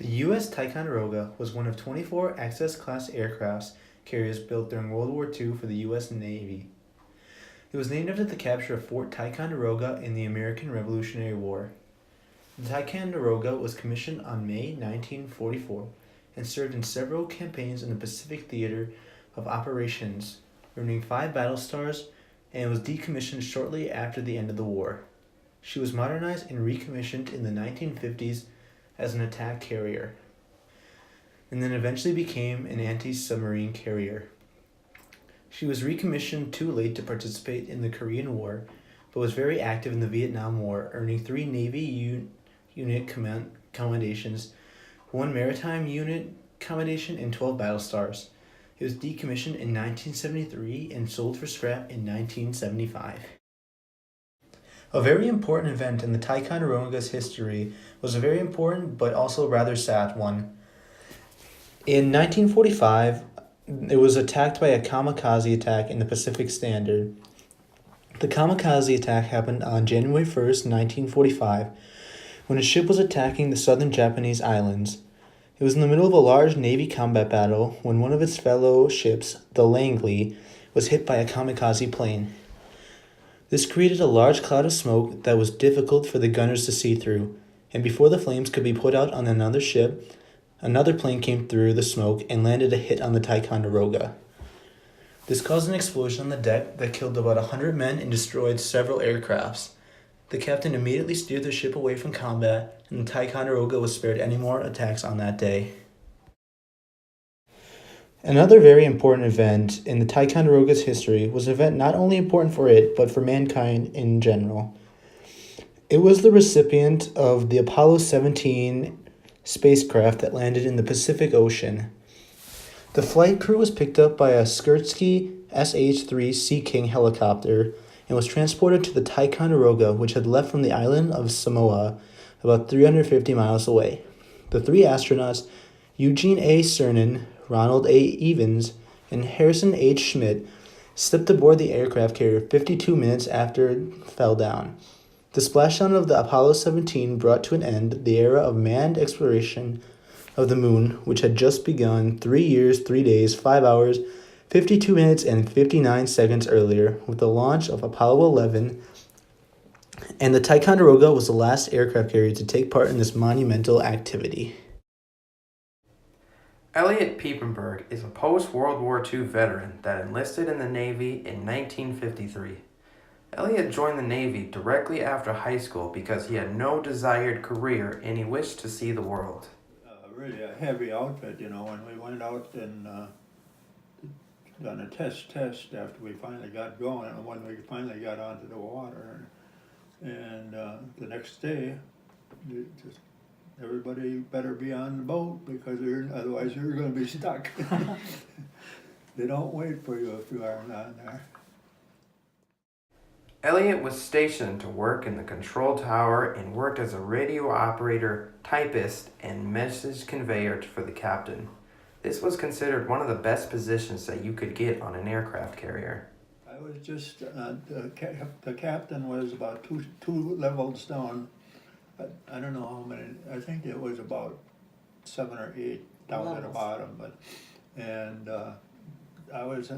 The U.S. Ticonderoga was one of 24 Access-class aircraft carriers built during World War II for the U.S. Navy. It was named after the capture of Fort Ticonderoga in the American Revolutionary War. The Ticonderoga was commissioned on May 1944 and served in several campaigns in the Pacific Theater of Operations, earning 5 battle stars, and was decommissioned shortly after the end of the war. She was modernized and recommissioned in the 1950s as an attack carrier, and then eventually became an anti-submarine carrier. She was recommissioned too late to participate in the Korean War, but was very active in the Vietnam War, earning 3 Navy unit commendations, 1 maritime unit commendation, and 12 battle stars. It was decommissioned in 1973 and sold for scrap in 1975. A very important event in the Ticonderoga's history was a very important but also rather sad one. In 1945, it was attacked by a kamikaze attack in the Pacific Standard. The kamikaze attack happened on January 1st, 1945, when a ship was attacking the southern Japanese islands. It was in the middle of a large Navy combat battle when one of its fellow ships, the Langley, was hit by a kamikaze plane. This created a large cloud of smoke that was difficult for the gunners to see through, and before the flames could be put out on another ship, another plane came through the smoke and landed a hit on the Ticonderoga. This caused an explosion on the deck that killed about 100 men and destroyed several aircrafts. The captain immediately steered the ship away from combat, and the Ticonderoga was spared any more attacks on that day. Another very important event in the Ticonderoga's history was an event not only important for it, but for mankind in general. It was the recipient of the Apollo 17 spacecraft that landed in the Pacific Ocean. The flight crew was picked up by a Sikorsky SH-3 Sea King helicopter and was transported to the Ticonderoga, which had left from the island of Samoa about 350 miles away. The 3 astronauts, Eugene A. Cernan, Ronald A. Evans, and Harrison H. Schmitt, slipped aboard the aircraft carrier 52 minutes after it fell down. The splashdown of the Apollo 17 brought to an end the era of manned exploration of the moon, which had just begun 3 years, 3 days, 5 hours, 52 minutes, and 59 seconds earlier with the launch of Apollo 11, and the Ticonderoga was the last aircraft carrier to take part in this monumental activity. Elliot Piepenburg is a post-World War II veteran that enlisted in the Navy in 1953. Elliot joined the Navy directly after high school because he had no desired career and he wished to see the world. Really a heavy outfit, when we went out and done a test after we finally got going, and when we finally got onto the water. And the next day, everybody better be on the boat because otherwise you're going to be stuck. They don't wait for you if you aren't on there. Elliot was stationed to work in the control tower and worked as a radio operator, typist, and message conveyor for the captain. This was considered one of the best positions that you could get on an aircraft carrier. I was just, the captain was about two levels down. I don't know how many, I think it was about 7 or 8 down at the bottom, and I was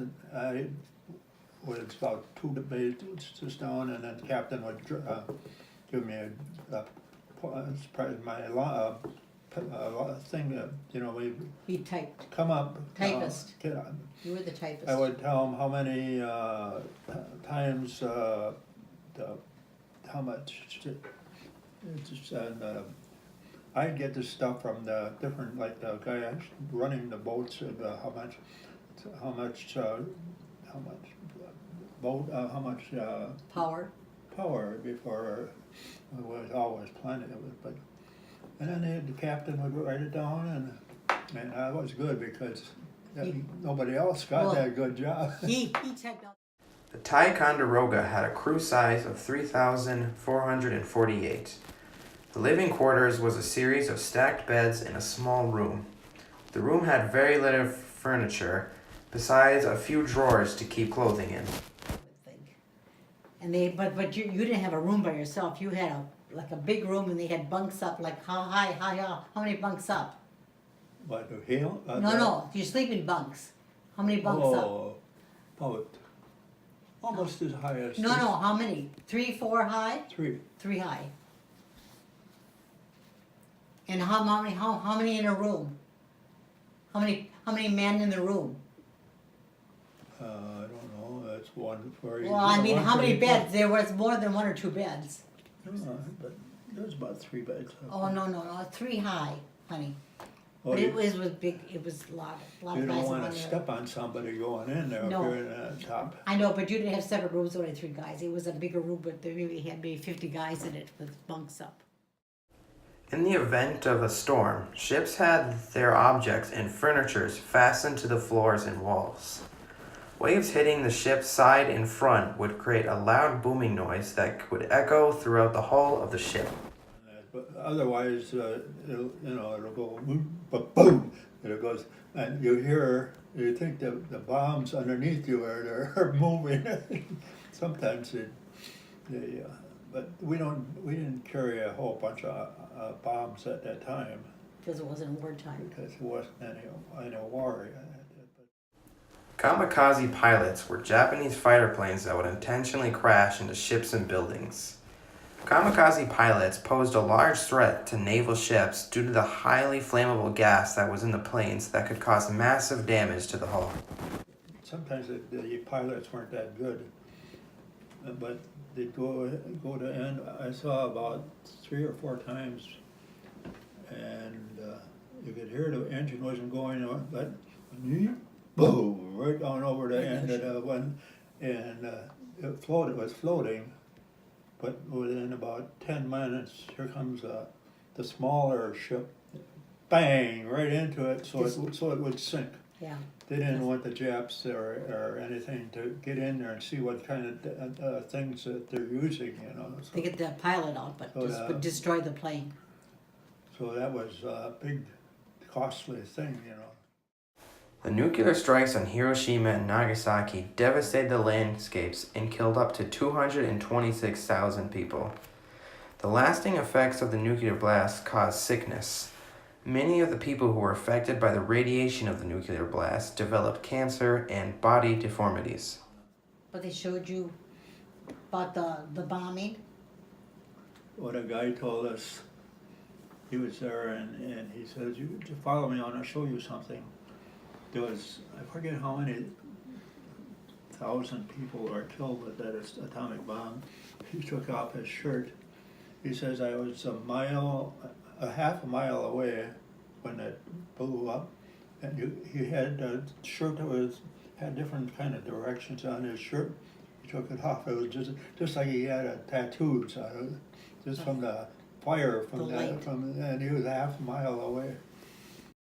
about 2 bases down, and then the captain would give me my thing, He typed. come up. Typist. You were the typist. I would tell him how many times, how much, and I'd get the stuff from the different, like the guy running the boats, how much power before it was always plenty of it, but and then the captain would write it down, and that was good because nobody else got that good job. He typed out. The Ticonderoga had a crew size of 3,448. The living quarters was a series of stacked beds in a small room. The room had very little furniture, besides a few drawers to keep clothing in. And but you didn't have a room by yourself. You had like a big room and they had bunks up, like how many bunks up? But the hill? No, you sleep in bunks. How many bunks up? Oh, about almost as high as No, how many? 3, 4 high? three. 3 high. And how many in a room? How many men in the room? I don't know, that's one for each. Well, I mean, one how for many each beds? There was more than 1 or 2 beds. one. But there's about 3 beds. Oh, no, 3 high, honey. Oh, But you, it was big, it was a lot you of don't guys wanna around there. step on somebody going in there if No. you're in the top. I know, but you didn't have separate rooms, only 3 guys. It was a bigger room, but they maybe had maybe 50 guys in it with bunks up. In the event of a storm, ships had their objects and furnitures fastened to the floors and walls. Waves hitting the ship's side and front would create a loud booming noise that would echo throughout the hull of the ship. But otherwise, it'll go boom, boom, and it goes, and you think the bombs underneath you are moving. Sometimes but we didn't carry a whole bunch of bombs at that time Because it wasn't wartime. because there wasn't any war. Kamikaze pilots were Japanese fighter planes that would intentionally crash into ships and buildings. Kamikaze pilots posed a large threat to naval ships due to the highly flammable gas that was in the planes that could cause massive damage to the hull. Sometimes the pilots weren't that good, but they'd go to end. I saw about 3 or 4 times, and you could hear the engine wasn't going on, but boom, right down over the end of the one, and it was floating. But within about 10 minutes, here comes the smaller ship, bang, right into it, so it would sink. Yeah. They didn't want the Japs or anything to get in there and see what kind of things that they're using, So, They get the pilot out, but would destroy the plane. so that was a big, costly thing, The nuclear strikes on Hiroshima and Nagasaki devastated the landscapes and killed up to 226,000 people. The lasting effects of the nuclear blast caused sickness. Many of the people who were affected by the radiation of the nuclear blast developed cancer and body deformities. But they showed you about the bombing. What a guy told us, he was there and he says, you follow me, I want to show you something. There was, I forget how many thousand people were killed with that atomic bomb. He took off his shirt. He says, I was a half a mile away when it blew up, and he had a shirt that had different kind of directions on his shirt. He took it off. It was just like he had tattoos on it, just from the fire and he was a half a mile away.